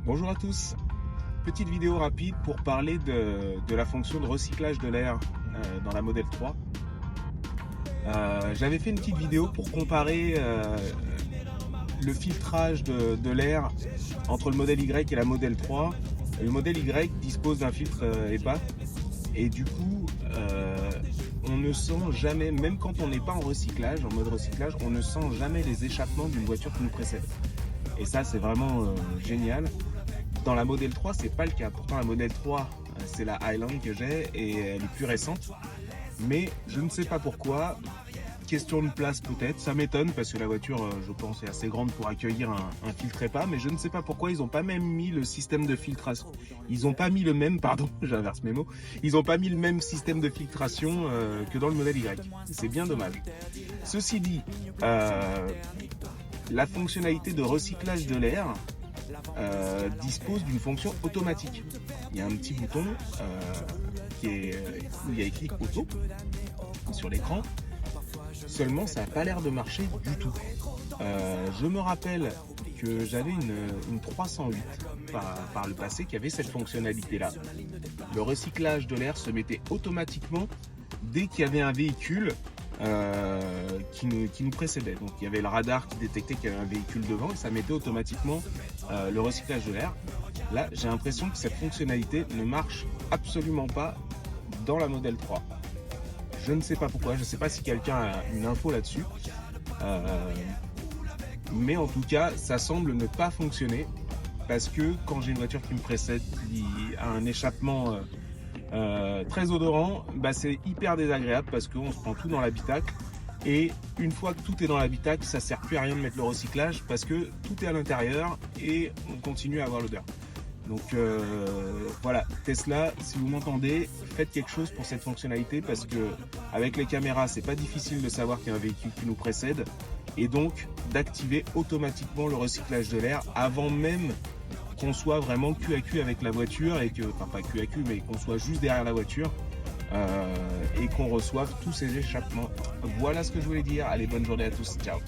Bonjour à tous, petite vidéo rapide pour parler de la fonction de recyclage de l'air dans la Model 3. J'avais fait une petite vidéo pour comparer le filtrage de l'air entre le modèle Y et la Model 3. Le modèle Y dispose d'un filtre EPA et du coup on ne sent jamais, même quand on n'est pas en recyclage, en mode recyclage, on ne sent jamais les échappements d'une voiture qui nous précède. Et ça c'est vraiment génial. Dans la Model 3, c'est pas le cas. Pourtant, la Model 3, c'est la Highland que j'ai et elle est plus récente. Mais je ne sais pas pourquoi. Question de place peut-être. Ça m'étonne parce que la voiture, je pense, est assez grande pour accueillir un filtre EPA. Mais je ne sais pas pourquoi ils n'ont pas même mis le système de filtration. Ils n'ont pas mis le même, pardon, j'inverse mes mots. Ils n'ont pas mis le même système de filtration que dans le modèle Y. C'est bien dommage. Ceci dit, la fonctionnalité de recyclage de l'air dispose d'une fonction automatique. Il y a un petit bouton où il y a écrit auto sur l'écran. Seulement, ça n'a pas l'air de marcher du tout. Je me rappelle que j'avais une 308 par le passé qui avait cette fonctionnalité-là. Le recyclage de l'air se mettait automatiquement dès qu'il y avait un véhicule qui nous précédait. Donc il y avait le radar qui détectait qu'il y avait un véhicule devant et ça mettait automatiquement le recyclage de l'air. Là, j'ai l'impression que cette fonctionnalité ne marche absolument pas dans la Model 3. Je ne sais pas pourquoi, je ne sais pas si quelqu'un a une info là-dessus. Mais en tout cas, ça semble ne pas fonctionner parce que quand j'ai une voiture qui me précède, qui a un échappement très odorant, c'est hyper désagréable parce qu'on se prend tout dans l'habitacle et une fois que tout est dans l'habitacle, ça sert plus à rien de mettre le recyclage parce que tout est à l'intérieur et on continue à avoir l'odeur. Donc voilà, Tesla, si vous m'entendez, faites quelque chose pour cette fonctionnalité parce que avec les caméras, c'est pas difficile de savoir qu'il y a un véhicule qui nous précède et donc d'activer automatiquement le recyclage de l'air avant même qu'on soit vraiment cul à cul avec la voiture et que, enfin pas cul à cul, mais qu'on soit juste derrière la voiture et qu'on reçoive tous ces échappements. Voilà ce que je voulais dire. Allez, bonne journée à tous. Ciao.